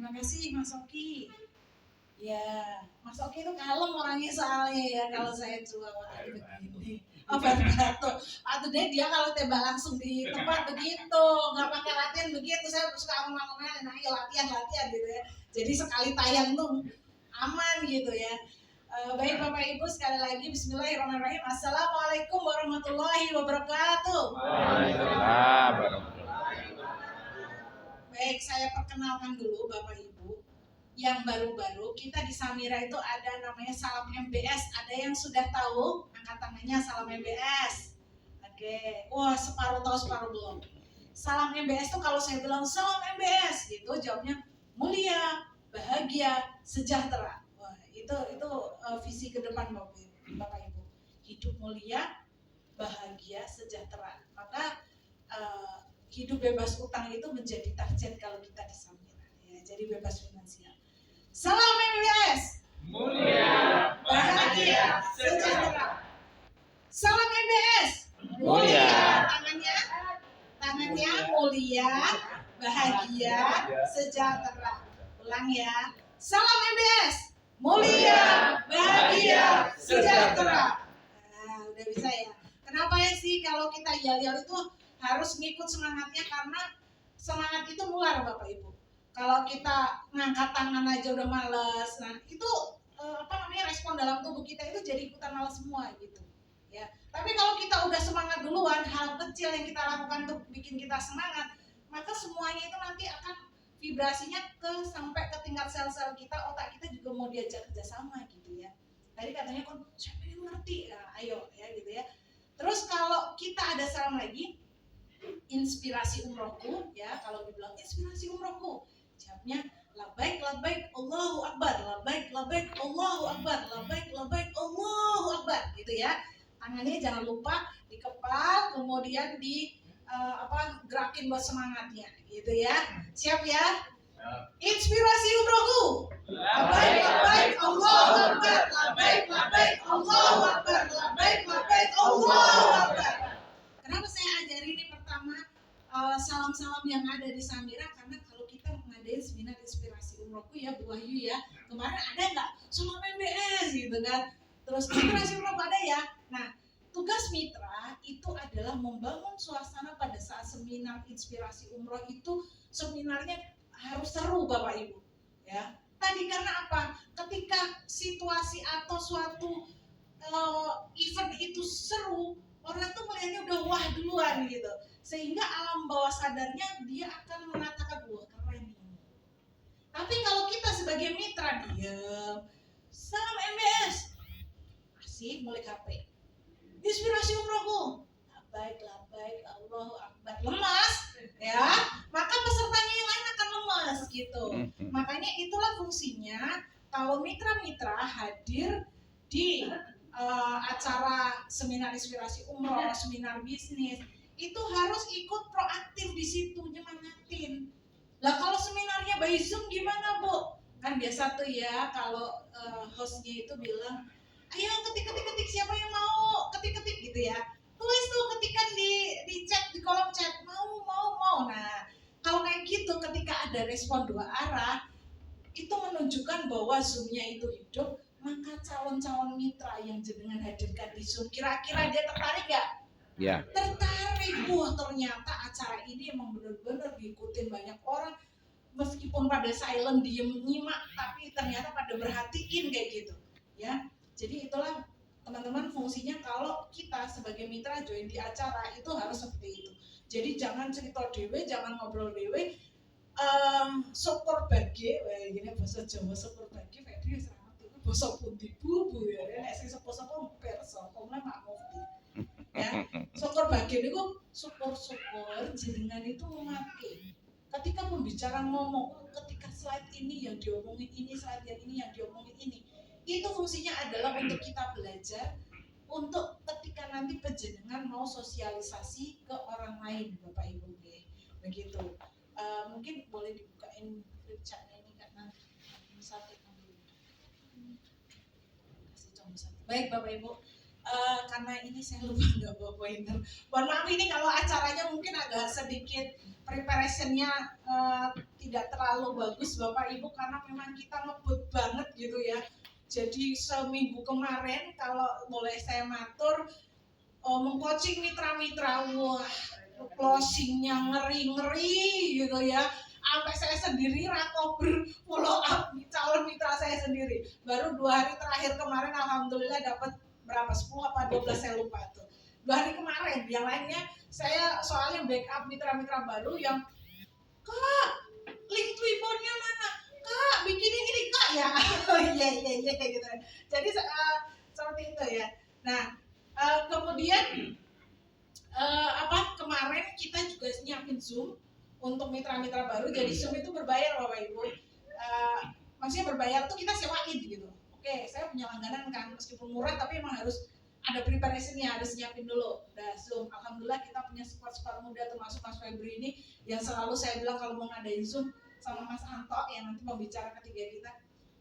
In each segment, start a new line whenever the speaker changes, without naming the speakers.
Terima kasih Mas Oki. Ya, Mas Oki itu kalem orangnya soalnya ya kalau saya jual begini. Oh baru atau dia kalau tembak langsung di tempat begitu, nggak pakai latihan begitu. Saya suka ngomong-ngomelin, ayo latihan gitu ya. Jadi sekali tayang tuh aman gitu ya. Baik Bapak Ibu, sekali lagi Bismillahirrahmanirrahim. Assalamualaikum warahmatullahi wabarakatuh. Baik, saya perkenalkan dulu Bapak Ibu. Yang baru-baru kita di Samira itu ada namanya Salam MBS. Ada yang sudah tahu? Angkat tangannya Salam MBS. Oke, wah separuh tahu separuh belum. Salam MBS itu kalau saya bilang Salam MBS gitu, jawabnya mulia, bahagia, sejahtera. Wah itu visi ke depan Bapak Ibu. Hidup mulia, bahagia, sejahtera. Maka hidup bebas utang itu menjadi target kalau kita di Samira. Ya, jadi bebas finansial. Salam MBS.
Mulia, bahagia, sejahtera.
Salam MBS.
Mulia.
Tangannya mulia, bahagia, sejahtera. Ulang ya. Salam MBS. Mulia, bahagia, sejahtera. Nah, udah bisa ya. Kenapa ya sih kalau kita yel-yel itu harus ngikut semangatnya, karena semangat itu nular Bapak Ibu. Kalau kita ngangkat tangan aja udah males, nah itu respon dalam tubuh kita itu jadi ikutan males semua gitu. Ya. Tapi kalau kita udah semangat duluan, hal kecil yang kita lakukan untuk bikin kita semangat, maka semuanya itu nanti akan vibrasinya sampai ke tingkat sel-sel kita, otak kita juga mau diajak kerjasama gitu ya. Tadi katanya kan siapa yang ngerti, nah, ayo ya gitu ya. Terus kalau kita ada salam lagi, inspirasi umrohku ya, kalau dibilang inspirasi umrohku, jawabnya labaik labaik Allahu Akbar, labaik labaik Allahu Akbar, labaik labaik Allahu Akbar gitu ya. Tangannya jangan lupa dikepal, kemudian gerakin buat semangatnya gitu ya. Siap ya? Inspirasi umrohku. Labaik labaik Allahu Akbar, labaik labaik Allahu Akbar, labaik labaik Allahu Akbar. Kenapa saya ajari ini pertama salam-salam yang ada di Samira, karena kalau kita ngadain seminar inspirasi umrohku ya Bu Wahyu ya, kemarin ada nggak Salam MBS gitu kan, terus inspirasi umrohku ada ya. Nah tugas mitra itu adalah membangun suasana pada saat seminar inspirasi umroh itu. Seminarnya harus seru Bapak Ibu ya. Tadi karena apa? Ketika situasi atau suatu event itu seru, orang tuh melihatnya udah wah duluan gitu, sehingga alam bawah sadarnya dia akan mengatakan wah keren ini. Tapi kalau kita sebagai mitra diam, salam MBS, asik mulai HP, inspirasi umrohku, labaik labaik Allahu Akbar, lemas ya, maka pesertanya yang lain akan lemas gitu. Makanya itulah fungsinya kalau mitra-mitra hadir di acara seminar inspirasi umroh, seminar bisnis, itu harus ikut proaktif di situ, nyemangatin. Lah kalau seminarnya by Zoom gimana Bu? Kan biasa tuh ya kalau hostnya itu bilang, ayo ketik siapa yang mau ketik gitu ya. Tulis tuh ketikan di chat, di kolom chat, mau. Nah kalau kayak gitu ketika ada respon dua arah, itu menunjukkan bahwa Zoom-nya itu hidup. Maka calon-calon mitra yang jenengan hadirkan di Zoom, kira-kira dia tertarik gak?
Ya.
Tertarik. Wah ternyata acara ini emang benar-benar diikutin banyak orang, meskipun pada silent diem nyimak, tapi ternyata pada berhatiin kayak gitu ya. Jadi itulah teman-teman fungsinya kalau kita sebagai mitra join di acara itu harus seperti itu. Jadi jangan cerita dewe, jangan ngobrol dewe, syukur bagi, gini bahasa Jawa syukur bagi, Fedri sangat itu bahasa pundi bu ya, nek sing sepo-sepo perso, komne mak mufti. Ya, syukur bagi niku syukur jenengan itu mengerti. Ketika pembicara ngomong, ketika slide ini yang diomongin ini, slide yang ini yang diomongin ini, itu fungsinya adalah untuk kita belajar, untuk ketika nanti penjenengan mau sosialisasi ke orang lain, Bapak Ibu, begitu. Mungkin boleh dibukain flip chat ini karena satu. Baik Bapak Ibu, karena ini saya lupa nggak bawa pointer. Mohon maaf ini kalau acaranya mungkin agak sedikit preparationnya tidak terlalu bagus Bapak Ibu karena memang kita ngebut banget gitu ya. Jadi seminggu kemarin kalau boleh saya matur mengcoaching mitra-mitra, wah closingnya ngeri-ngeri gitu ya. Sampai saya sendiri rakober follow up calon mitra saya sendiri. Baru 2 hari terakhir kemarin alhamdulillah dapat berapa 10 apa 12 saya lupa tuh. 2 hari kemarin, yang lainnya saya soalnya backup mitra-mitra baru yang Kak, link Twitter-nya mana? Kak, bikin ini Kak ya. Oh iya gitu. Jadi seperti itu ya. Nah, kemudian kemarin kita juga nyiapin Zoom untuk mitra-mitra baru. Jadi Zoom itu berbayar Bapak Ibu. Maksudnya berbayar tuh kita sewain gitu. Oke, saya punya langganan kan meskipun murah tapi emang harus ada preparationnya, harus nyiapin dulu. Nah, Zoom, alhamdulillah kita punya squad muda termasuk Mas Febri ini yang selalu saya bilang kalau mau ngadain Zoom sama Mas Anto yang nanti pembicara ketiga kita,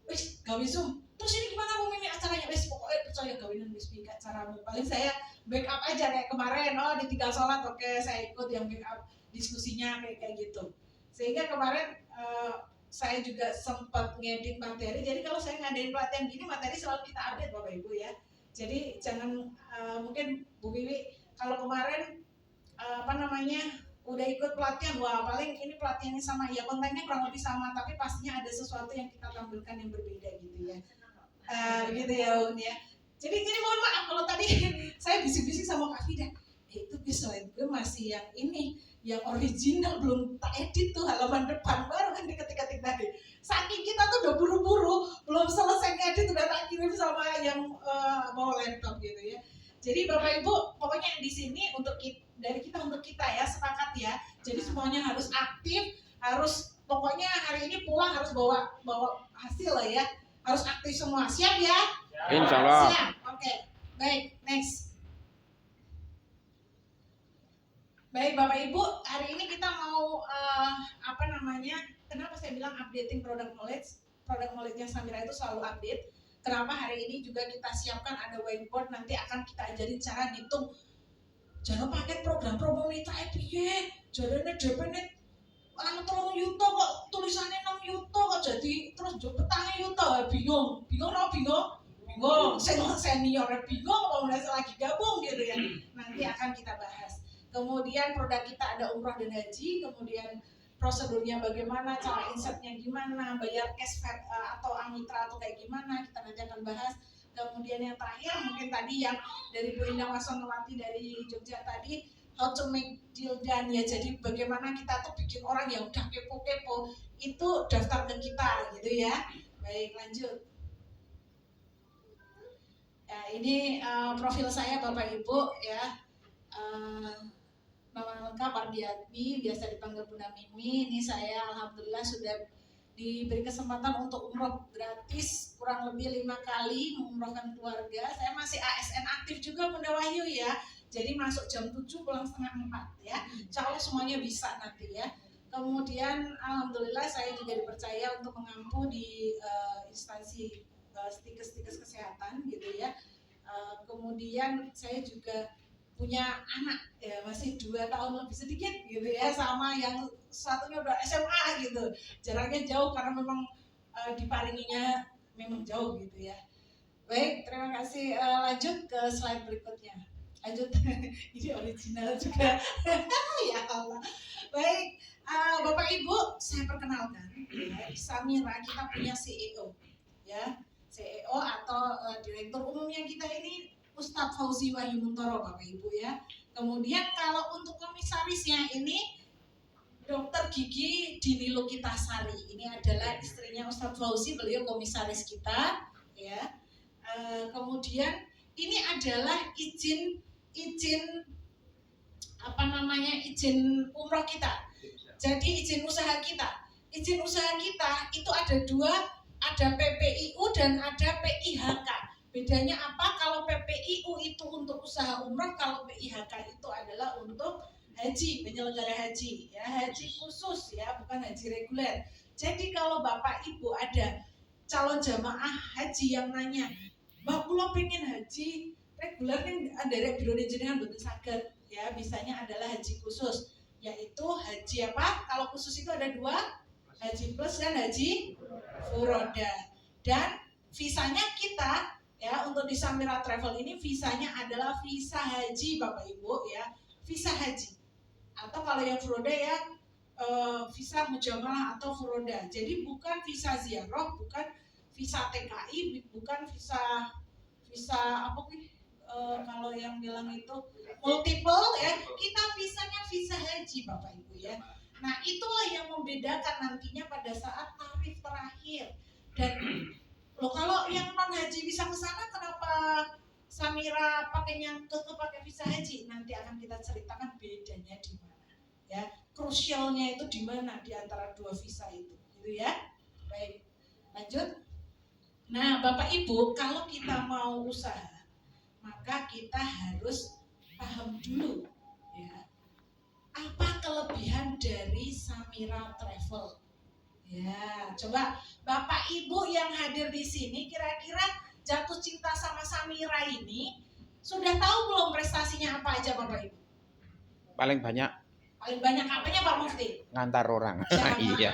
wis gawe Zoom. Terus ini gimana mau mimi acaranya? Wis pokoknya percaya gawean wis piye caramu. Paling saya backup aja kayak kemarin, ditinggal sholat, oke saya ikut yang backup diskusinya kayak gitu. Sehingga kemarin saya juga sempat ngedit materi. Jadi kalau saya ngadain pelatihan gini materi selalu kita update Bapak Ibu ya. Jadi jangan mungkin Bu Wiwi kalau kemarin udah ikut pelatihan, wah paling ini pelatihannya sama ya, kontennya kurang lebih sama tapi pastinya ada sesuatu yang kita tampilkan yang berbeda gitu ya. Gitu ya Un ya. Jadi mohon maaf kalau tadi saya bisik-bisik sama Kak Fida, itu slide gue masih yang ini, yang original belum tak edit tuh halaman depan baru kan diketik-ketik tadi. Saking kita tuh udah buru-buru, belum selesai ngedit udah tak kirim sama yang bawa laptop gitu ya. Jadi Bapak Ibu, pokoknya di sini dari kita untuk kita ya, sepakat ya. Jadi semuanya harus aktif, harus pokoknya hari ini pulang harus bawa hasil lah ya. Harus aktif semua. Siap ya?
Insya Allah.
Siap. Oke. Baik, next. Baik Bapak Ibu, hari ini kita mau kenapa saya bilang updating product knowledge? Product knowledge-nya Samira itu selalu update. Kenapa hari ini juga kita siapkan ada whiteboard, nanti akan kita ajarin cara ngitung. Jangan pakai program promo mitra piye, jadinya DP-nya 3 yuta kok tulisannya 6 yuta kok jadi terus petangnya yuta, bingung. Seniornya bingung, mau lagi gabung gitu ya. Nanti akan kita bahas. Kemudian produk kita ada umroh dan haji, kemudian prosedurnya bagaimana, cara insertnya gimana, bayar cash atau amitra atau kayak gimana, kita nanti akan bahas. Kemudian yang terakhir mungkin tadi yang dari Bu Indah Wasonowati dari Jogja tadi, how to make deal done ya. Jadi bagaimana kita tuh bikin orang yang udah kepo-kepo itu daftar ke kita gitu ya. Baik, lanjut. Ya, ini profil saya Bapak Ibu ya. Nama lengkap Ardiatmi, biasa dipanggil Bunda Mimi. Ini saya alhamdulillah sudah diberi kesempatan untuk umroh gratis kurang lebih 5 kali mengumrohkan keluarga. Saya masih ASN aktif juga Bunda Wahyu ya. Jadi masuk jam 7 pulang setengah 4 ya. Insya Allah semuanya bisa nanti ya. Kemudian alhamdulillah saya juga dipercaya untuk mengampu di instansi stikes kesehatan gitu ya. Kemudian saya juga punya anak ya masih 2 tahun lebih sedikit gitu ya, sama yang satunya udah SMA gitu, jaraknya jauh karena memang diparinginya memang jauh gitu ya. Baik, terima kasih. Lanjut ke slide berikutnya. Lanjut. Ini original juga. Ya Allah. Baik, Bapak Ibu, saya perkenalkan ya, di Samira kita punya CEO ya, CEO atau direktur umumnya kita ini Ustadz Fauzi Wahyu Muntoro Bapak Ibu ya. Kemudian kalau untuk komisarisnya ini Dokter Gigi Dini Lukitasari. Ini adalah istrinya Ustadz Fauzi, beliau komisaris kita ya. Kemudian ini adalah izin umroh kita. Jadi izin usaha kita. Izin usaha kita itu ada 2, ada PPIU dan ada PIHK. Bedanya apa? Kalau PPIU itu untuk usaha umroh, kalau PIHK itu adalah untuk haji, penyelenggara haji ya, haji khusus ya, bukan haji reguler. Jadi kalau Bapak Ibu ada calon jamaah haji yang nanya, Mbak Pulo pengen haji reguler kan derek biro jenengan boten saged ya, bisanya adalah haji khusus, yaitu haji apa? Kalau khusus itu ada 2, haji plus dan haji furoda. Dan visanya kita ya untuk di Samira Travel ini visanya adalah visa haji Bapak Ibu ya, visa haji. Atau kalau yang furoda ya visa mujamalah atau furoda. Jadi bukan visa ziarah, bukan visa TKI, bukan visa apa sih? Kalau yang bilang itu multiple ya, kita visanya visa haji Bapak Ibu ya. Nah itulah yang membedakan nantinya pada saat tarif terakhir. Dan loh kalau yang non haji bisa ke sana, kenapa Samira pakainya pakai visa haji? Nanti akan kita ceritakan bedanya di mana ya, krusialnya itu di mana di antara 2 visa itu, gitu ya. Baik, lanjut. Nah, Bapak Ibu, kalau kita mau usaha, maka kita harus paham dulu ya, apa kelebihan dari Samira Travel. Ya, coba Bapak Ibu yang hadir di sini kira-kira jatuh cinta sama Samira ini sudah tahu belum prestasinya apa aja Bapak Ibu?
Paling banyak
Apanya Pak Mufti?
ngantar orang.
Iya.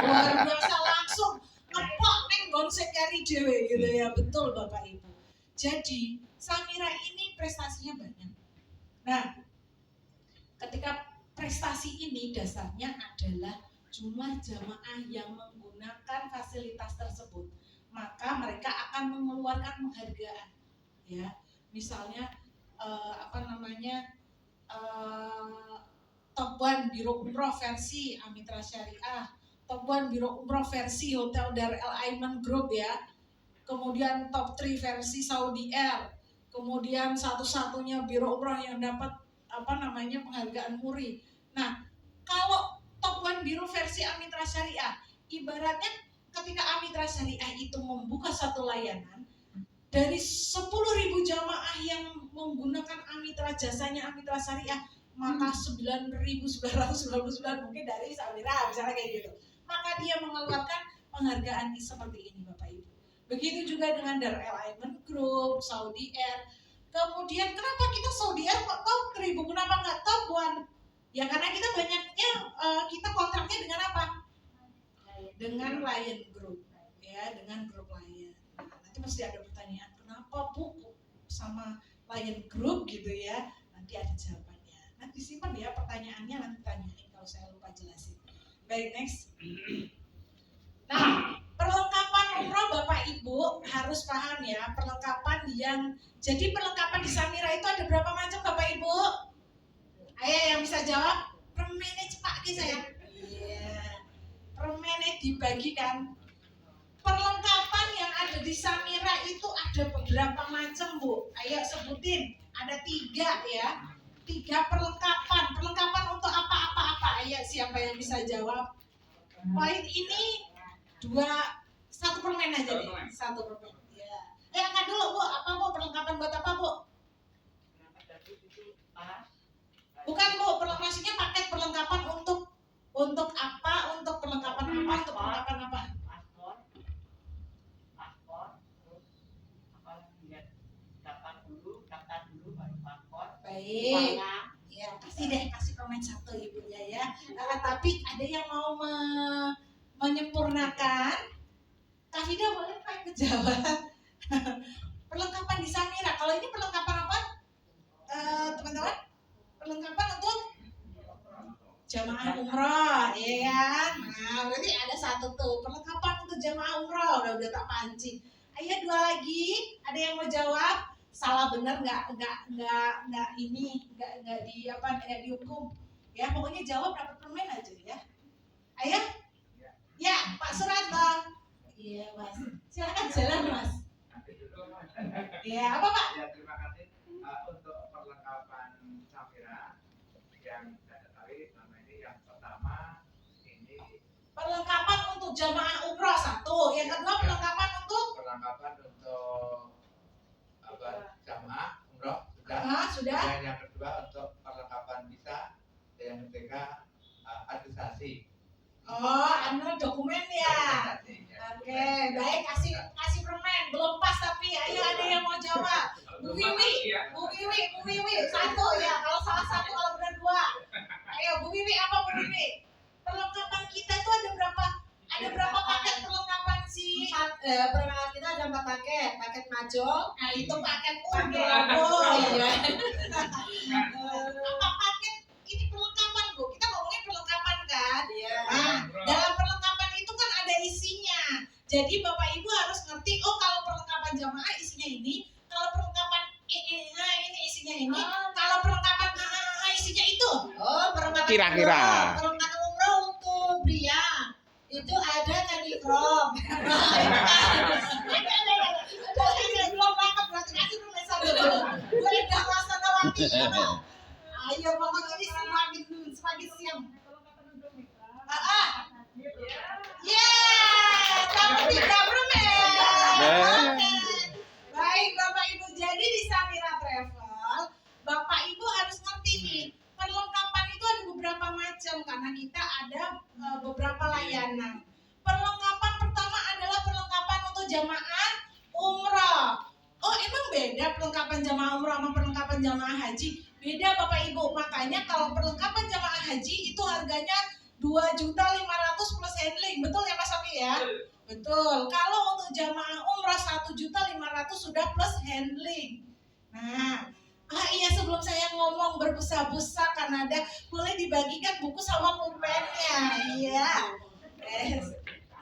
Luar biasa, langsung ngepok neng gonsek kari dewe gitu ya. Betul Bapak Ibu. Jadi Samira ini prestasinya banyak. Nah, ketika prestasi ini dasarnya adalah jumlah jamaah yang menggunakan fasilitas tersebut, maka mereka akan mengeluarkan penghargaan ya. Misalnya Top 1 Biro Umroh versi Amitra Syariah, Top 1 Biro Umroh versi Hotel Dar El Aiman Group ya, kemudian Top 3 versi Saudi Air, kemudian satu-satunya Biro Umroh yang dapat penghargaan MURI. Nah, kalau Top 1 Biro versi Amitra Syariah, ibaratnya ketika Amitra Syariah itu membuka satu layanan, dari 10.000 jamaah yang menggunakan jasanya Amitra Syariah, maka 9.999 mungkin dari Samira misalnya kayak gitu, maka dia mengeluarkan penghargaan seperti ini Bapak Ibu. Begitu juga dengan Dar El Aiman Group, Saudi Air. Kemudian kenapa kita Saudi Air kok top 3, kenapa nggak top 1? Ya karena kita banyaknya kita kontraknya dengan apa? Dengan Lion Group ya, dengan grup Lion. Nah, nanti mesti ada pertanyaan, kenapa Bu sama Lion Group gitu ya? Nanti ada jawabannya. Nanti simpan ya pertanyaannya, nanti tanyain kalau saya lupa jelasin. Baik, next. Nah, perlengkapan umroh Bapak Ibu harus paham ya, jadi perlengkapan di Samira itu ada berapa macam Bapak Ibu? Ayo yang bisa jawab, permennya cepat saya. Iya. Permennya dibagikan. Perlengkapan yang ada di Samira itu ada beberapa macam Bu. Ayo sebutin, ada 3 ya. 3 perlengkapan. Perlengkapan untuk apa? Ayo siapa yang bisa jawab? Poin ini 1 permen aja deh. 1 permen. Ya. Angkat dulu Bu. Apa Bu perlengkapan buat apa Bu? Bukan Bu, maksudnya paket perlengkapan untuk apa? Untuk perlengkapan apa? Untuk perlengkapan apa? Baik. Ya, kasih permen 1 Ibunya ya. Tapi ada yang mau menyempurnakan? Kak Fida boleh Pak jawab. Perlengkapan di Samira. Kalau ini perlengkapan apa? Teman-teman? Perlengkapan untuk jamaah umroh, ya kan? Nah, berarti ada 1 tuh. Perlengkapan untuk jamaah umroh. Udah tak pancing. Ayo 2 lagi. Ada yang mau jawab? Salah benar nggak dihukum ya, pokoknya jawab dapat permen aja ya. Ayo ya Pak Suranto. Iya Mas, silakan jalan Mas. Ya apa Pak?
Ya terima kasih untuk perlengkapan Samira yang saya ketahui selama ini. Yang pertama ini
perlengkapan untuk jamaah umroh 1, yang kedua perlengkapan untuk
jamaah umroh
sudah.
Dan yang kedua untuk perlengkapan visa, yang ketiga administrasi.
Dokumen ya. Oke, baik, kasih permen. Belum pas tapi ayo ada yang mau jawab. Bu Wiwi, satu ya. Kalau salah satu, kalau benar dua. Ayo, Bu Wiwi apa Bu Wiwi? Perlengkapan kita itu ada berapa? Ada berapa paket perlengkapan sih?
Perlengkapan kita ada 4 paket. Paket majol.
Nah, itu paket oh iya. Apa paket ini perlengkapan Bu? Kita ngomongin perlengkapan kan?
Iya.
Nah, dalam perlengkapan itu kan ada isinya. Jadi Bapak Ibu harus ngerti, oh kalau perlengkapan jamaah isinya ini, kalau perlengkapan ini isinya ini, kalau perlengkapan isinya itu.
Oh, perlengkapan
Kira-kira.
umroh. Perlengkapan umroh untuk pria. Itu ada kadikrom.
Belum banget berarti kasih dulu satu. Gue udah Wasanawati. Ayo pokoknya ini semakin siang. Dapat 3 permen. Baik Bapak Ibu, jadi di Samira Travel, Bapak Ibu harus ngerti nih, perlengkapan itu ada beberapa macam karena kita ada beberapa layanan. Perlengkapan pertama adalah perlengkapan untuk jamaah umrah. Oh, emang beda perlengkapan jamaah umrah sama perlengkapan jamaah haji? Beda Bapak Ibu, makanya kalau perlengkapan jamaah haji itu harganya 2.500.000 plus handling, betul ya Mas Sofi ya? Betul. Kalau untuk jamaah umrah 1.500.000 sudah plus handling. Nah, iya sebelum saya ngomong berbusa-busa Kanada, boleh dibagikan buku sama pulpennya. Iya.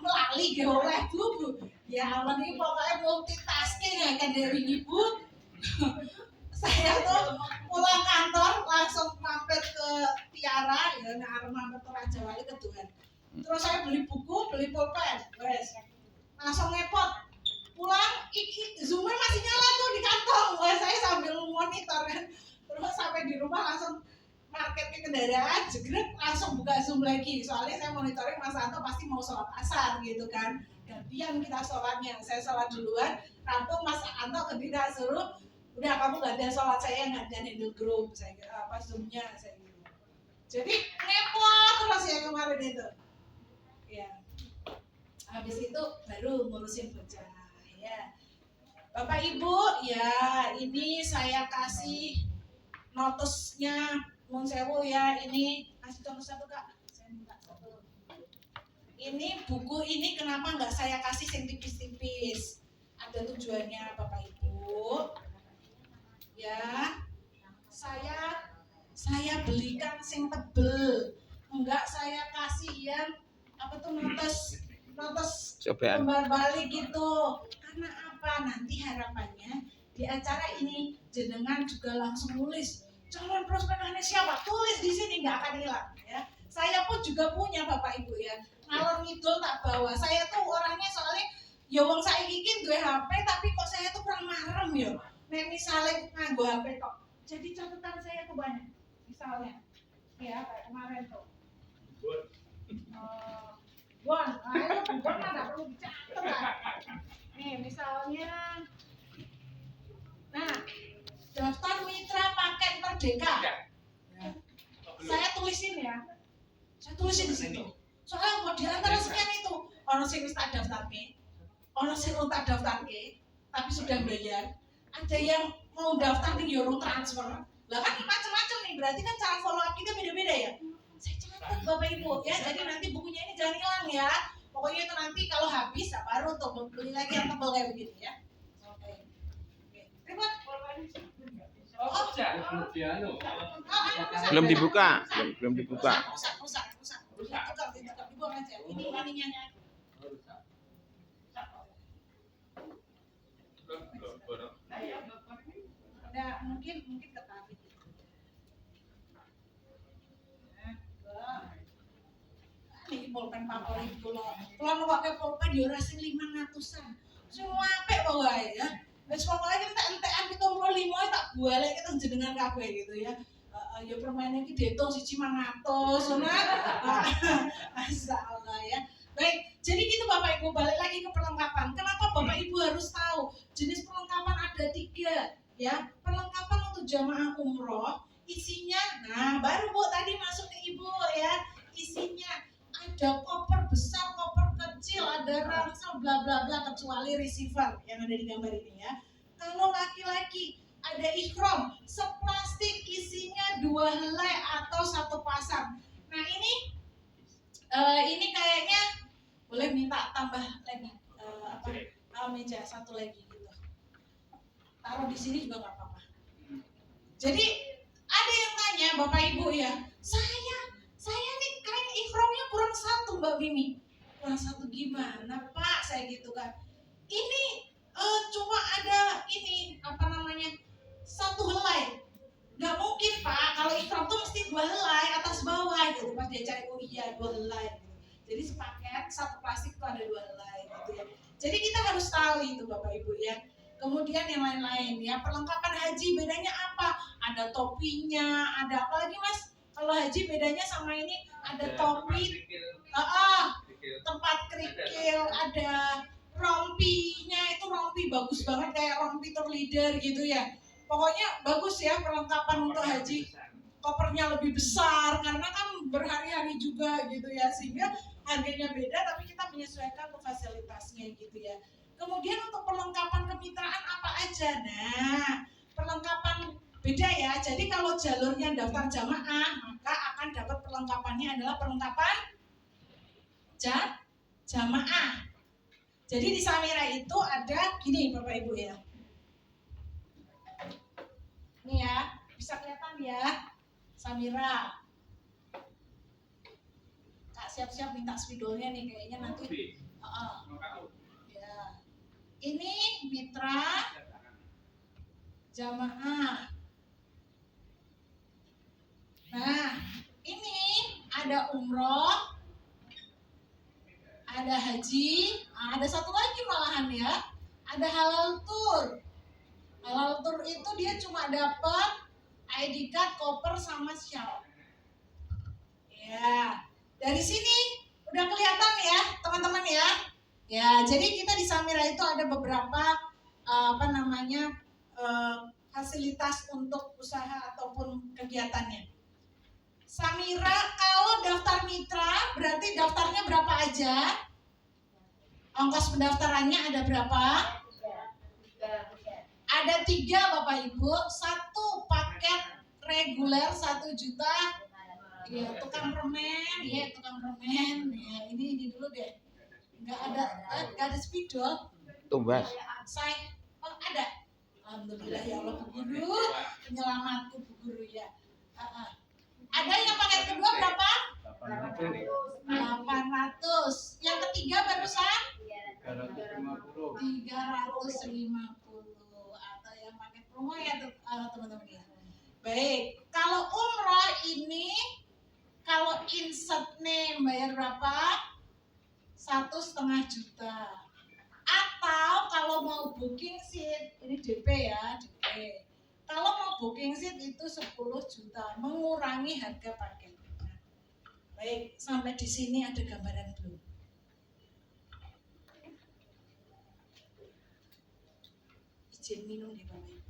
Melali ge oleh Bu. Ya Allah ini pokoknya multitasking ya kan dari Ibu. Saya tuh pulang kantor langsung mampir ke Tiara ya, mampir ke Raja Wali ke Tuhan. Terus saya beli buku, beli pulpen, wes langsung ngepot. Pulang, zoomnya masih nyala tuh di kantong. Wes saya sambil monitor kan. Terus sampai di rumah langsung marketing kendaraan, jegrek langsung buka zoom lagi. Soalnya saya monitoring Mas Anto pasti mau sholat asar gitu kan. Gantian kita sholatnya. Saya sholat duluan, rampung Mas Anto ketika suruh, udah kamu gantian sholat, saya gantian handle group, saya zoomnya saya gitu. Jadi ngepot terus ya kemarin itu. Ya. Habis itu baru ngurusin bocah ya. Bapak Ibu, ya ini saya kasih notusnya Nun Sewu ya, ini kasih contoh satu Kak. Saya minta satu. Ini buku ini kenapa nggak saya kasih yang tipis-tipis? Ada tujuannya Bapak Ibu. Ya. Saya belikan sing tebel. Enggak saya kasih yang apa tuh notes
Cobaan.
lembar balik gitu. Karena apa? Nanti harapannya di acara ini jenengan juga langsung nulis calon prospekannya siapa, tulis di sini, nggak akan hilang ya. Saya pun juga punya Bapak Ibu ya, ngalor ngidul tak bawa. Saya tuh orangnya soalnya ya wong saya bikin gue HP tapi kok saya tuh kurang marem ya. Nek misalnya nganggo HP kok. Jadi catatan saya tuh banyak. Misalnya ya kayak kemarin tuh. Bon, ayo bon ada perlu dicatat kan. Nih misalnya nah, daftar mitra paket Merdeka. Saya tulisin ya. Saya tulisin di situ. Soalnya mau di antara sekian itu, ono sing wis tak daftarke, ono sing ora tak daftarke, tapi sudah bayar. Ada yang mau daftar di Euro transfer. Lah kan macam-macam nih, berarti kan cara follow up kita beda-beda ya. Saya catat Bapak Ibu ya, jadi nanti bukunya ini jangan hilang ya. Pokoknya itu nanti kalau habis baru tuh beli lagi yang tebal kayak begini ya. Oke. Ribet.
Belum dibuka.
Rusak. Dibuang aja. Ini ininya. Nah, mungkin ketarik. Ini pulpen pakai itu loh. Kalau pakai pulpen dia rasa 500-an. Semua apik wae ya. Wis pokoke entek-entekan 75 tak balik kita jenengan kabeh gitu ya. Ya permainan iki diitung 1.500 ngono. Masyaallah ya. Baik, jadi gitu Bapak Ibu, balik lagi ke perlengkapan. Kenapa Bapak Ibu harus tahu? Jenis perlengkapan ada 3 ya. Perlengkapan untuk jamaah umroh isinya, nah baru Bu tadi masuk ke Ibu ya. Isinya ada koper besar, koper kecil, ada ransel bla bla bla kecuali receiver yang ada di gambar ini ya. Kalau laki-laki ada ikhram seplastik isinya 2 helai atau 1 pasang. Nah ini kayaknya boleh minta tambah lagi meja 1 lagi gitu. Taruh di sini juga nggak apa-apa. Jadi ada yang tanya Bapak Ibu ya, saya nih kain ikhramnya kurang 1 Mbak Mimi. Kurang 1 gimana Pak? Saya gitu kan. Ini cuma ada ini 1 helai. Nggak mungkin Pak, kalau ikhram tuh mesti 2 helai atas bawah gitu. Pas dia cari, oh iya 2 helai gitu. Jadi sepaket 1 plastik tuh ada 2 helai gitu ya. Jadi kita harus tahu itu Bapak Ibu ya. Kemudian yang lain-lain ya, perlengkapan haji bedanya apa? Ada topinya, ada apa lagi Mas? Kalau haji bedanya sama ini ada topi, tempat kerikil, ada rompinya, itu rompi bagus banget kayak rompi tour leader gitu ya. Pokoknya bagus ya perlengkapan untuk haji. Kopernya lebih besar karena kan berhari-hari juga gitu ya, sehingga harganya beda tapi kita menyesuaikan untuk fasilitasnya gitu ya. Kemudian untuk perlengkapan kemitraan apa aja? Nah, perlengkapan beda ya. Jadi kalau jalurnya daftar jamaah, maka akan dapat perlengkapannya adalah perlengkapan jamaah. Jadi di Samira itu ada gini Bapak Ibu ya. Ini ya, bisa kelihatan ya. Samira. Kak siap-siap minta spidolnya nih kayaknya nanti. Ya. Ini mitra jamaah. Nah, ini ada umroh, ada haji, ada 1 lagi malahan ya, ada halal tour. Halal tour itu dia cuma dapat ID card, koper, sama shawl. Ya, dari sini udah kelihatan ya teman-teman ya. Ya, jadi kita di Samira itu ada beberapa fasilitas untuk usaha ataupun kegiatannya. Samira kalau daftar mitra berarti daftarnya berapa aja? Ongkos pendaftarannya ada berapa? Ada 3 Bapak Ibu. 1 paket reguler 1 juta. Ya, tukang permen, ya ini dulu deh. Nggak ada spidol.
Tumbas.
Ada. Alhamdulillah ya Allah Bu Guru, penyelamatku Bu Guru ya. Ada yang paket kedua berapa? 800. Yang ketiga barusan? 350. Atau yang paket promo ya teman-teman ya. Baik, kalau umroh ini kalau insert nih bayar berapa? 1,5 juta. Atau kalau mau booking seat, ini DP ya, DP. Kalau mau booking seat itu 10 juta, mengurangi harga paket. Nah, baik, sampai di sini ada gambaran belum? Izin minum di bawah.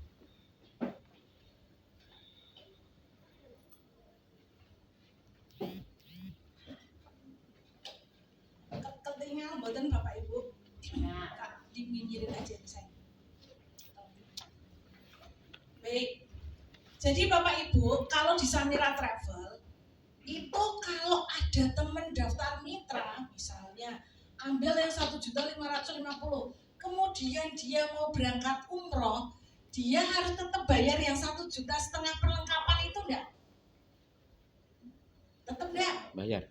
Ketinggalan mboten Bapak Ibu? Diminggirin aja saya. Baik. Jadi Bapak Ibu, kalau di Samira Travel itu kalau ada teman daftar mitra, misalnya ambil yang 1.550.000, kemudian dia mau berangkat umroh, dia harus tetap bayar yang 1,5 juta perlengkapan itu enggak? Tetap enggak?
Bayar.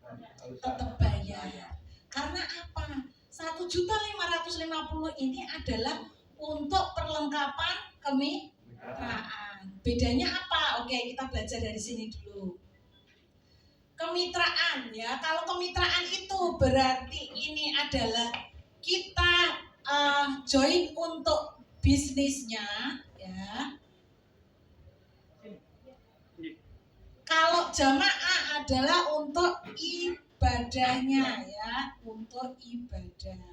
Tetap bayar. Karena apa? 1.550.000 ini adalah untuk perlengkapan kemitraan. Bedanya apa? Oke, kita belajar dari sini dulu. Kemitraan ya, kalau kemitraan itu berarti ini adalah kita join untuk bisnisnya ya. Kalau jamaah adalah untuk ibadahnya ya, untuk ibadah.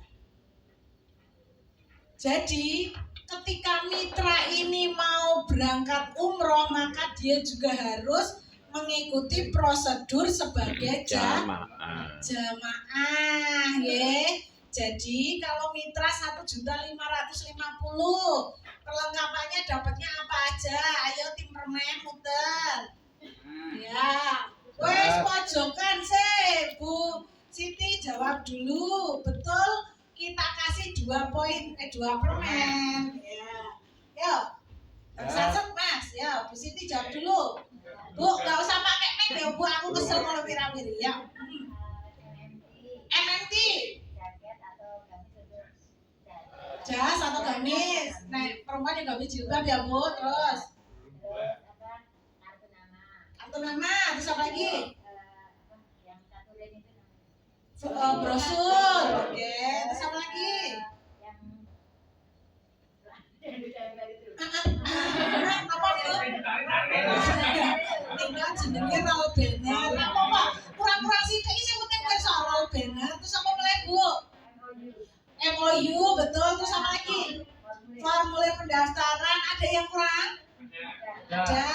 Jadi ketika mitra ini mau berangkat umroh, maka dia juga harus mengikuti prosedur sebagai jamaah ya. Jadi kalau mitra 1.550.000 perlengkapannya dapatnya apa aja? Ayo tim permen muter. Ya, wes pojokan sih, Bu Siti jawab dulu. Betul, kita kasih 2 poin, 2 permen. Ya, yuk. Satu Mas, ya Bu Siti jawab dulu. Bu, nggak usah pakai mic ya Bu, aku kesel kalau wirawiri ya. MMT. Jas atau gamis. Nah, perempuan yang gamis jilbab ya Bu, terus. Kartu nama, terus apa lagi? Brosur, oke. Terus apa lagi? Apa Bu? Tinggal jenenge roll banner. Apa Pak? Kurang-kurang sithik iki sing penting wis roll banner. Terus apa mulai Bu? MOU, betul. Terus apa lagi? Formulir pendaftaran, ada yang kurang? Ada.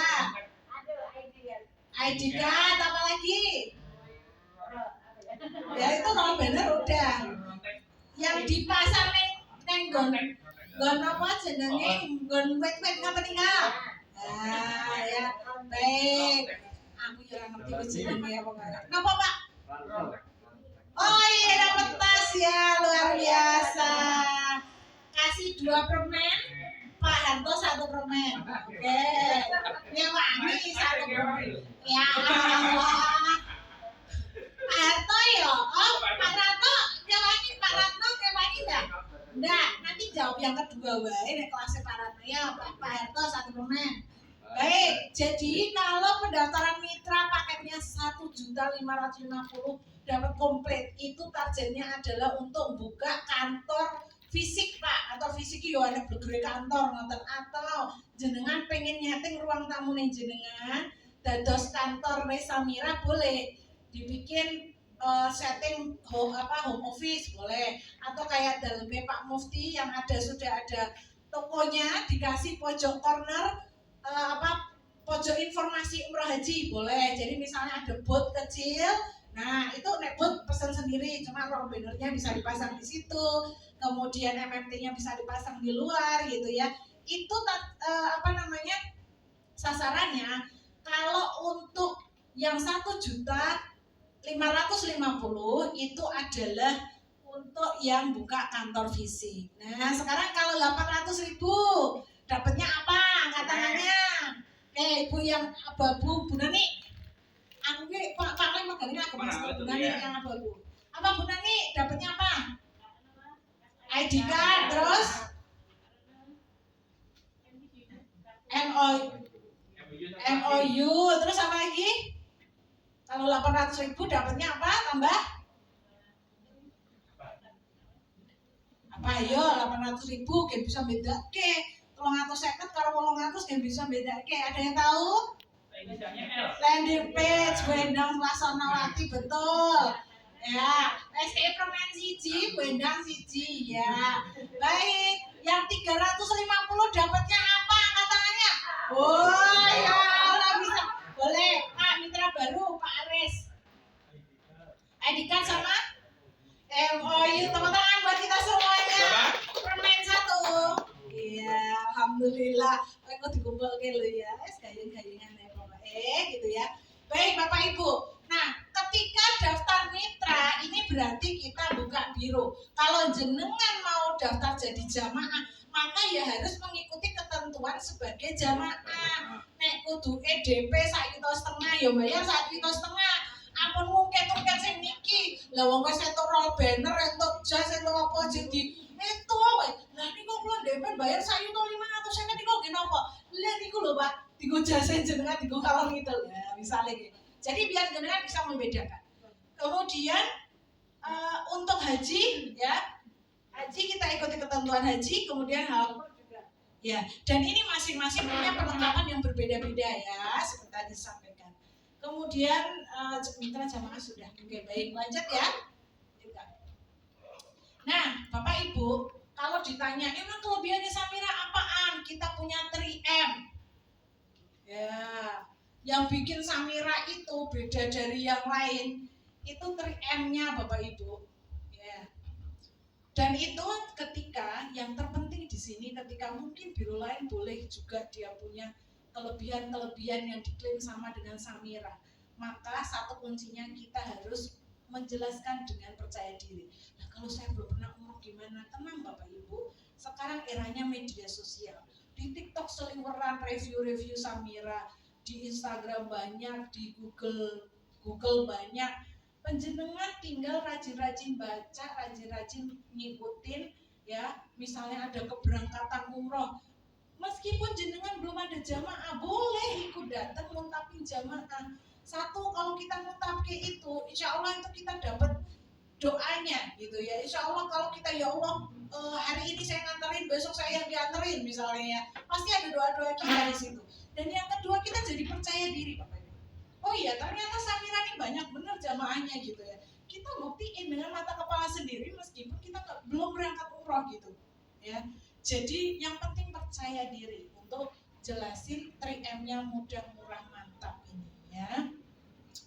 ID card, apa lagi? Ya itu roll banner udah. Yang dipasang neng gon apa jenenge? Gon wet-wet ngapa tinggal? Nah, ya. Baik. Aku juga ngerti jenenge apa enggak. Kenapa, Pak? Oh iya, dapat tas ya, luar biasa. Kasih 2 permen, Pak Harto 1 permen. Oke. Ya wangi 1 permen. Ya Allah. Pak Harto ya. Oh, Pak Ratno, nyawangi Pak Ratno nyawangi enggak? Enggak, nanti jawab yang kedua wae nek kelasnya Pak Ratno ya, Pak Harto 1 permen. Baik, jadi kalau pendaftaran mitra paketnya 1.550.000 dapat komplit, itu targetnya adalah untuk buka kantor fisik Pak, atau fisik yo ana blogere kantor ngoten, atau jenengan pengen nyeting ruang tamu ning jenengan dados kantor Samira boleh dibikin setting home office boleh, atau kayak dalamnya Pak Mufti yang sudah ada tokonya dikasih pojok corner pojok informasi umroh haji boleh. Jadi misalnya ada bot kecil, nah itu nek bot pesan sendiri, cuma roll bannernya bisa dipasang di situ, kemudian MMT-nya bisa dipasang di luar gitu ya. Itu sasarannya kalau untuk yang 1.550.000 itu adalah untuk yang buka kantor fisik. Nah sekarang kalau 800.000 dapatnya apa? Angkat tangannya. Ibu yang abu-abu, Bu Nani. Aku ki Pak Lem megangnya aku Mas Bu Nani yang abu-abu. Apa Bu Nani dapatnya apa? ID card, terus MOU, terus apa lagi? Kalau 800.000 dapatnya apa? Tambah? Apa ayo 800.000 kan bisa beda ke 350 kalau 800 kan bisa beda ke. Ada yang tahu? Landing page Bendang Laksonawati, betul. Ya, SKI Permen siji, Bendang siji ya. Baik, yang 350 dapatnya apa? Angkat tangannya. Oh ya, Allah bisa. Boleh, Pak mitra baru Pak Aris. ID card sama MOU, tepuk tangan buat kita semuanya. Permen 1. Iya, alhamdulillah. Kok dikumpulke lho ya. Wis gayeng-gayengan ya pokoke gitu ya. Baik Bapak Ibu. Nah, ketika daftar mitra ini berarti kita buka biro. Kalau jenengan mau daftar jadi jamaah, maka ya harus mengikuti ketentuan sebagai jamaah. Nek kudu EDP 1,5 juta ya bayar 1,5 juta. Ampun mungkin sing niki. Lah wong wis entuk roll banner, entuk jas, entuk apa jadi itu wae. Lah niku kula DP bayar 1,5 juta saya niku nggih napa? Lah niku lho Pak, digo jase jenengan digo kalong itu. Ya misale gitu. Jadi biar jenengan bisa membedakan. Kemudian untuk haji ya. Haji kita ikuti ketentuan haji, kemudian hal juga. Ya, dan ini masing-masing punya perlengkapan yang berbeda-beda ya, seperti tadi disampaikan. Kemudian mitra jamaah sudah. Oke, baik, lanjut ya. Nah, Bapak Ibu, kalau ditanya, emang kelebihannya Samira apaan? Kita punya 3M. Ya, yang bikin Samira itu beda dari yang lain, itu 3M-nya Bapak Ibu. Ya. Dan itu ketika yang terpenting di sini ketika mungkin biro lain boleh juga dia punya kelebihan-kelebihan yang diklaim sama dengan Samira. Maka satu kuncinya kita harus menjelaskan dengan percaya diri. Nah, kalau saya belum pernah umroh gimana? Tenang Bapak Ibu, sekarang eranya media sosial. Di TikTok seliweran review-review Samira, di Instagram banyak, di Google banyak. Penjenengan tinggal rajin-rajin baca, rajin-rajin ngikutin ya. Misalnya ada keberangkatan umroh, meskipun jenengan belum ada jamaah, boleh ikut datang muntapin jamaah. Satu, kalau kita muntapin itu, insya Allah itu kita dapat doanya gitu ya. Insya Allah kalau kita ya Allah hari ini saya nganterin, besok saya yang dianterin misalnya ya, pasti ada doa-doa kita di situ. Dan yang kedua, kita jadi percaya diri Bapak Ibu. Oh iya, ternyata Samira ini banyak benar jamaahnya gitu ya. Kita buktiin dengan mata kepala sendiri meskipun kita belum berangkat umroh gitu ya. Jadi yang penting percaya diri untuk jelasin 3M-nya mudah, murah, mantap ini ya.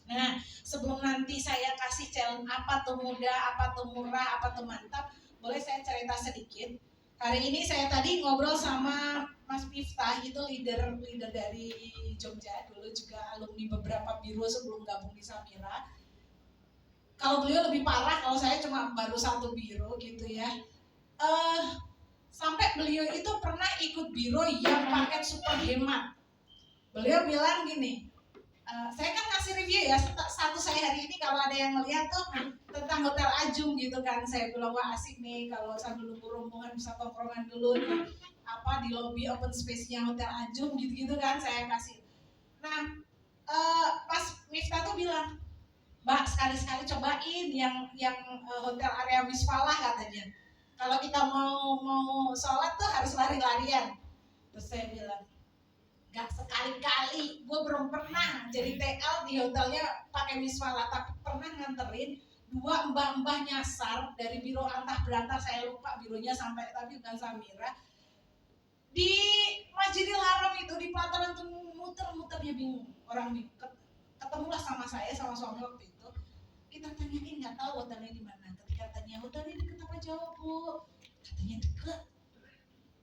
Nah, sebelum nanti saya kasih challenge apa tuh mudah, apa tuh murah, apa tuh mantap, boleh saya cerita sedikit. Hari ini saya tadi ngobrol sama Mas Miftah, itu leader dari Jogja, dulu juga alumni beberapa biro sebelum gabung di Samira. Kalau beliau lebih parah, kalau saya cuma baru satu biro gitu ya. Sampai beliau itu pernah ikut biro yang paket super hemat. Beliau bilang gini, saya kan ngasih review ya, satu saya hari ini kalau ada yang melihat tuh tentang Hotel Ajung gitu kan, saya bilang wah asik nih kalau sambil nunggu rombongan bisa tongkrongan dulu di lobby open space-nya Hotel Ajung gitu-gitu kan saya kasih. Nah, pas Miftah tuh bilang, Mbak sekali-sekali cobain yang hotel area Misfalah katanya. Kalau kita mau sholat tuh harus lari-larian. Terus saya bilang, gak sekali-kali, gue belum pernah jadi TL di hotelnya pakai misfalah, tapi pernah nganterin 2 mbah-mbah nyasar dari biro antah berantar, saya lupa bironya sampai, tapi bukan Samira, di Masjidil Haram itu di pelataran tuh muter-muter, dia bingung, orang ketemulah sama saya sama suami waktu itu, kita tanyain nggak tahu hotelnya di mana. Ketika tanya hotelnya deket apa, jawab Bu, katanya deket.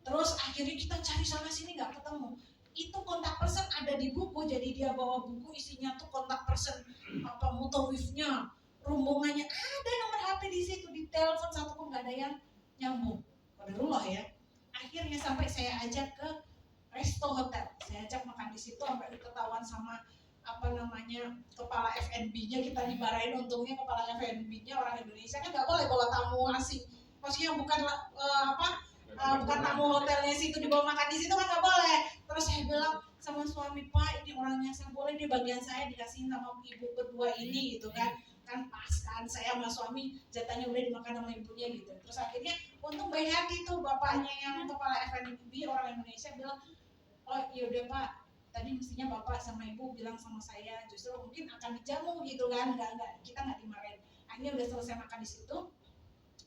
Terus akhirnya kita cari sana sini nggak ketemu. Itu kontak person ada di buku, jadi dia bawa buku isinya tuh kontak person, apa mutawifnya, rombongannya, ada nomor HP di situ, di telepon satu pun nggak ada yang nyambung. Qadarullah ya. Akhirnya sampai saya ajak ke resto hotel, saya ajak makan di situ sampai ketahuan sama kepala F&B-nya, kita dimarahin. Untungnya kepala F&B-nya orang Indonesia, kan nggak boleh bawa tamu asing, maksudnya bukan bukan tamu hotelnya situ dibawa makan di situ kan nggak boleh. Terus saya bilang sama suami, Pak ini orangnya saya boleh di bagian saya dikasihin sama ibu berdua ini gitu kan pas kan saya sama suami jatahnya udah dimakan sama ibunya gitu. Terus akhirnya untung baik hati tuh bapaknya yang kepala F&B orang Indonesia bilang, oh yaudah Pak, tadi mestinya bapak sama ibu bilang sama saya, justru mungkin akan dijamu gitu kan, kita nggak dimarahin. Akhirnya udah selesai makan di situ,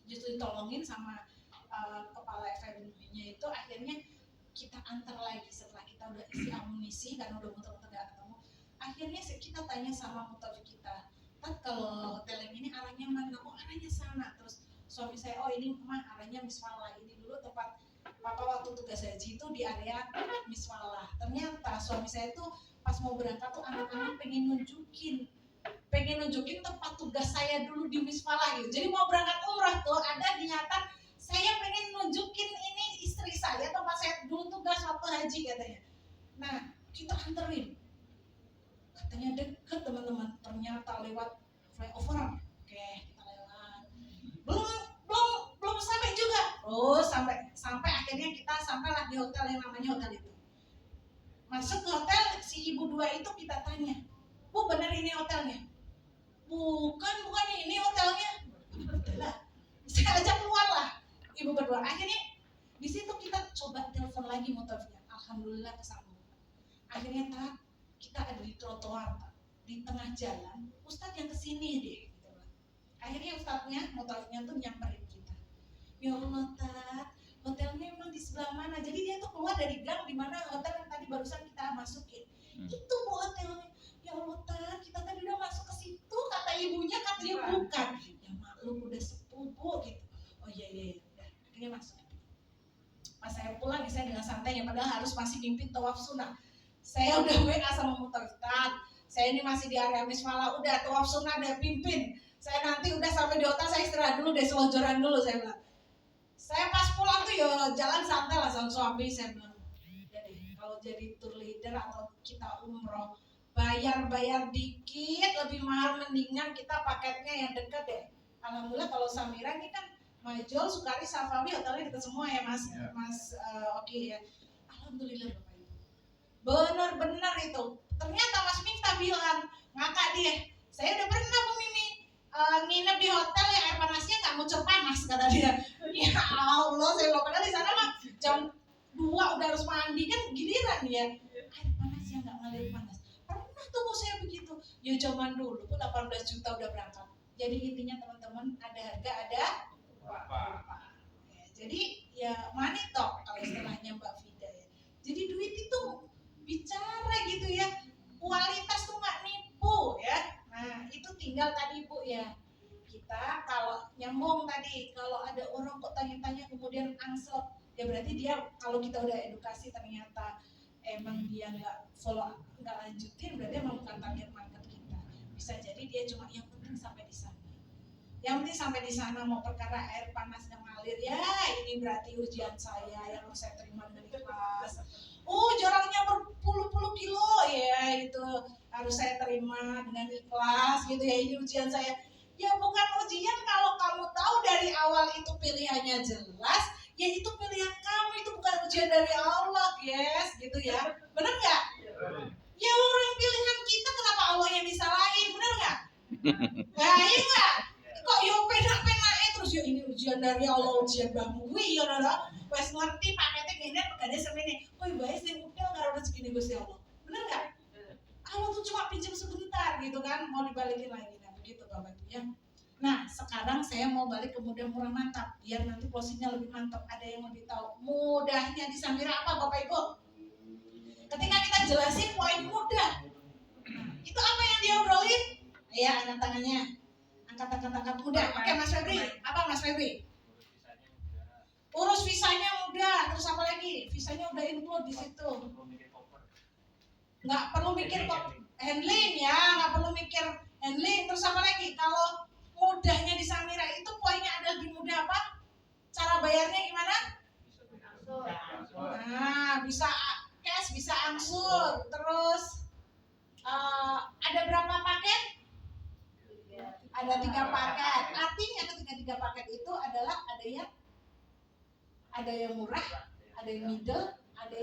justru ditolongin sama kepala F&B-nya itu. Akhirnya kita antar lagi setelah kita udah isi amunisi karena udah muter-muter gak ketemu. Akhirnya kita tanya sama mutawif kita, Tat kalau hotel yang ini arahnya mana? Oh arahnya sana. Terus suami saya, oh ini mah arahnya Misfalah, ini dulu tempat papa waktu tugas haji itu di area Misfalah. Ternyata suami saya tuh pas mau berangkat tuh anak-anak pengen nunjukin tempat tugas saya dulu di Misfalah gitu. Jadi mau berangkat umrah tuh ada niatan, saya pengen nunjukin ini istri saya tempat saya dulu tugas waktu haji katanya. Nah kita anterin, katanya deket teman-teman, ternyata lewat flyover. Oke, kita lewat, belum sampai juga. Terus sampai akhirnya kita sampailah di hotel yang namanya hotel itu. Masuk ke hotel, si ibu dua itu kita tanya, Bu benar ini hotelnya? Bukan ini hotelnya. Lah, saya ajak keluar lah ibu berdua. Akhirnya di situ kita coba telepon lagi motornya, alhamdulillah kesambung. Akhirnya kita ada di trotoar, di tengah jalan, Ustadz yang kesini deh gitu. Akhirnya Ustadznya motornya tuh nyamperin kita, ya Allah Tat, hotelnya emang di sebelah mana? Jadi dia tuh keluar dari gang di mana hotel yang tadi barusan kita masukin. Itu Bu hotelnya. Ya Allah Tat, kita tadi udah masuk ke situ, kata ibunya, katanya bukan. Ya maklum udah sepuh Bu gitu. Oh iya, udah akhirnya masuk. Pas saya katanya, padahal harus masih mimpin tawaf sunnah. Saya udah WA sama Ustaz, saya ini masih di area Mismala, udah tawaf sunnah udah pimpin. Saya nanti udah sampai di hotel, saya istirahat dulu deh, selonjoran dulu, saya bilang. Saya pas pulang tuh ya jalan santai lah sama suami, saya bilang. Jadi kalau jadi tour leader atau kita umroh, bayar dikit lebih mahal, mendingan kita paketnya yang dekat deh. Alhamdulillah kalau Samira ini kan Majol, Sukari, Safawi hotelnya dekat semua ya Mas.
Ya.
Mas oke ya. Alhamdulillah Bapak Ibu. Benar-benar itu. Ternyata Mas Miftah bilang, ngakak dia. Saya udah pernah Bu Mimi nginep di hotel yang air panasnya nggak muncul panas kata dia. Ya Allah, saya bilang padahal di sana mah jam 2 udah harus mandi kan giliran ya. Air panas yang nggak ngalir panas. Pernah tuh Bu saya begitu. Ya zaman dulu pun 18 juta udah berangkat. Jadi intinya teman-teman ada harga ada apa. Ya, jadi ya money talk kalau istilahnya Mbak Vida ya. Jadi duit itu bicara gitu ya. Kualitas tuh nggak nipu ya. Nah itu tinggal tadi Bu ya. Kita kalau nyambung tadi, kalau ada orang kok tanya-tanya kemudian angsel, ya berarti dia kalau kita udah edukasi ternyata emang dia nggak follow, nggak lanjutin, berarti emang bukan target market kita. Bisa jadi dia cuma yang penting sampai di sana. Yang penting sampai di sana, mau perkara air panas yang ngalir, ya ini berarti ujian saya yang harus saya terima dengan ikhlas. Jaraknya berpuluh-puluh kilo, ya itu harus saya terima dengan ikhlas gitu ya, ini ujian saya. Ya bukan ujian kalau kamu tahu dari awal itu pilihannya jelas, ya itu pilihan kamu, itu bukan ujian dari Allah, yes, gitu ya. Bener nggak? Ya orang pilihan kita, kenapa Allah yang disalahin, bener nggak? Nah iya nggak? Kok yo penak-penak terus yo ini ujian dari Allah, ujian bangui ya nara. Wes ngerti paketnya gini, pegade semene. Kok bae sing udel karo rezeki Gusti Allah. Bener nggak? Allah tuh cuma pinjam sebentar gitu kan, mau dibalikin lagi. Gitu Bapak Ibu ya. Nah sekarang saya mau balik ke mudah murah mantap biar nanti closingnya lebih mantap. Ada yang lebih tahu mudahnya di Samira apa Bapak Ibu? Ketika kita jelasin poin mudah, itu apa yang dia obrolin? Ya angkat tangannya, angkat mudah. Oke Mas Febri, apa Mas Febri? Urus visanya mudah. Terus apa lagi? Visanya udah include di situ. Nggak perlu mikir kok handling ya, nggak perlu mikir handling. Terus apa lagi? Kalau mudahnya di Samira itu poinnya adalah di mudah apa? Cara bayarnya gimana? Nah, bisa cash, bisa angsur. Terus ada berapa paket? Ada 3 paket. Artinya ketika 3 paket itu adalah ada yang murah, ada yang middle,